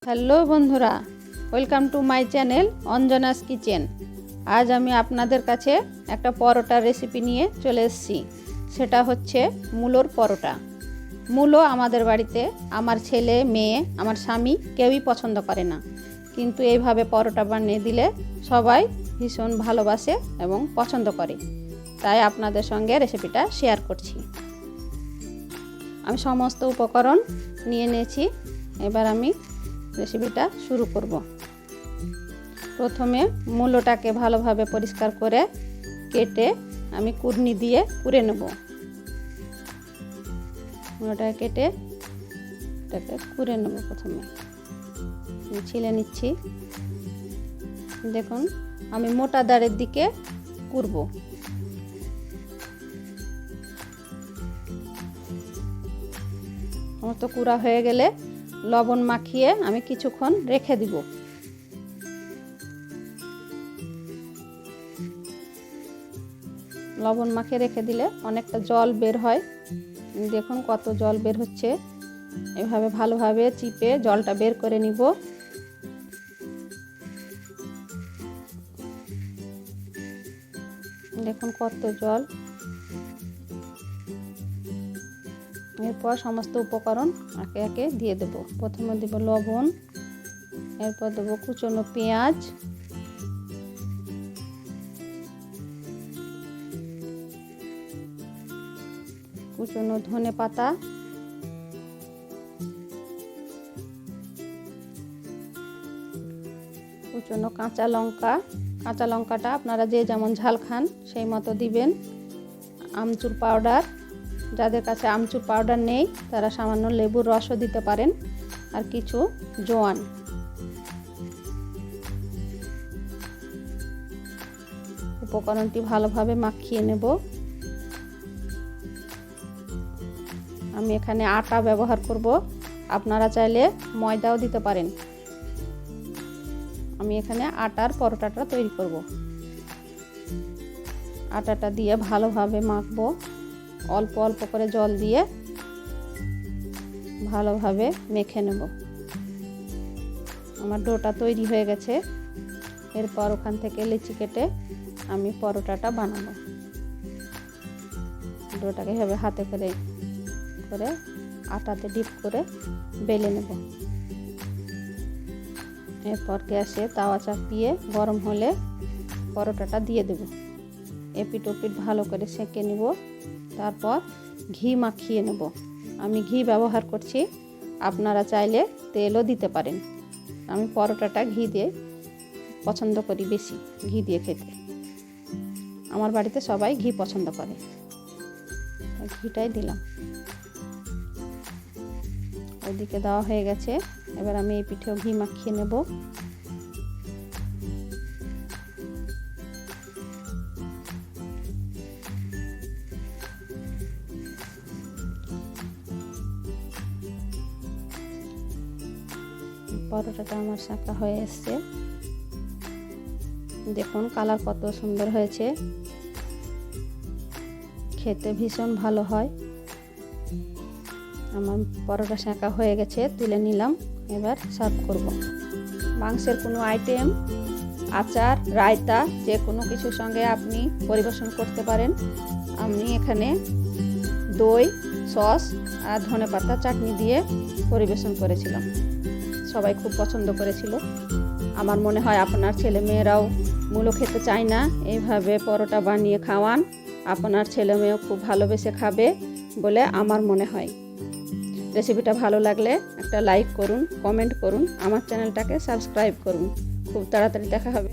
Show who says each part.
Speaker 1: Hello বন্ধুরা, welcome to my channel Anjana's kitchen. আজ আমি আপনাদের কাছে একটা পরোটার রেসিপি নিয়ে চলে এসেছি। সেটা হচ্ছে মূলোর পরোটা। মূলো আমাদের বাড়িতে আমার ছেলে, মেয়ে, আমার স্বামী কেউই পছন্দ করে না, কিন্তু এইভাবে পরোটা বানিয়ে দিলে সবাই ভীষণ ভালোবাসে এবং পছন্দ করে। তাই আপনাদের সঙ্গে রেসিপিটা শেয়ার করছি। আমি সমস্ত উপকরণ নিয়ে নিয়েছি। এবার আমি রেসিপিটা শুরু করব। প্রথমে মূলোটাকে ভালোভাবে পরিষ্কার করে কেটে আমি কুড়নি দিয়ে কুড়ে নেব। মূলোটাকে কেটে এটাকে কুড়ে নেব। প্রথমে ছিলে নিচ্ছি। দেখুন, আমি মোটা দাঁড়ের দিকে কুড়ব। মতো কুড়া হয়ে গেলে লবণ মাখিয়ে আমি কিছুক্ষণ রেখে দিব। লবণ মাখিয়ে রেখে দিলে অনেকটা জল বের হয়। দেখুন কত জল বের হচ্ছে। এভাবে ভালোভাবে চিপে জলটা বের করে নিব। দেখুন কত জল। এরপর সমস্ত উপকরণ একে একে দিয়ে দেব। প্রথমে দেব লবণ, এরপর দেব কুচনো পেঁয়াজ, কুচনো ধনে পাতা, কুচনো কাঁচা লঙ্কা। কাঁচা লঙ্কাটা আপনারা যে যেমন ঝাল খান সেই মতো দিবেন। আমচুর পাউডার, যাদের কাছে আমচুর পাউডার নেই তারা সামান্য লেবুর রসও দিতে পারেন, আর কিছু জোয়ান। উপকরণটি ভালোভাবে মাখিয়ে নেব। আমি এখানে আটা ব্যবহার করব, আপনারা চাইলে ময়দাও দিতে পারেন। আমি এখানে আটার পরোটাটা তৈরি করব। আটাটা দিয়ে ভালোভাবে মাখবো। অল্প অল্প করে জল দিয়ে ভালোভাবে মেখে নেব। আমার ডোটা তৈরি হয়ে গেছে। এরপর ওখান থেকে লেচি কেটে আমি পরোটাটা বানাবো। ডোটাকে এভাবে হাতে করে করে আটাতে ডিপ করে বেলে নেব। এরপর গ্যাসে তাওয়া চাপিয়ে গরম হলে পরোটাটা দিয়ে দেব। এপিট ওপিট ভালো করে সেঁকে নেব। তারপর ঘি মাখিয়ে নেব। আমি ঘি ব্যবহার করছি, আপনারা চাইলে তেলও দিতে পারেন। আমি পরোটাটা ঘি দিয়ে পছন্দ করি, বেশি ঘি দিয়ে খেতে। আমার বাড়িতে সবাই ঘি পছন্দ করে, ঘিটাই দিলাম। ওইদিকে দেওয়া হয়ে গেছে। এবার আমি এই পিঠেও ঘি মাখিয়ে নেব। পরোটাটা আমার শাঁকা হয়ে এসছে। দেখুন কালার কত সুন্দর হয়েছে, খেতে ভীষণ ভালো হয়। আমার পরোটা শাঁকা হয়ে গেছে, তুলে নিলাম। এবার সার্ভ করব। মাংসের কোনো আইটেম, আচার, রায়তা যে কোনো কিছুর সঙ্গে আপনি পরিবেশন করতে পারেন। আমি এখানে দই, সস আর ধনেপাতা চাটনি দিয়ে পরিবেশন করেছিলাম। সবাই খুব পছন্দ করেছিল। আমার মনে হয় আপনার ছেলে মেয়েরাও মূলো খেতে চায় না, এইভাবে পরোটা বানিয়ে খাওয়ান, আপনার ছেলে মেয়েও খুব ভালোবেসে খাবে বলে আমার মনে হয়। রেসিপিটা ভালো লাগলে একটা লাইক করুন, কমেন্ট করুন, আমার চ্যানেলটাকে সাবস্ক্রাইব করুন। খুব তাড়াতাড়ি দেখা হবে।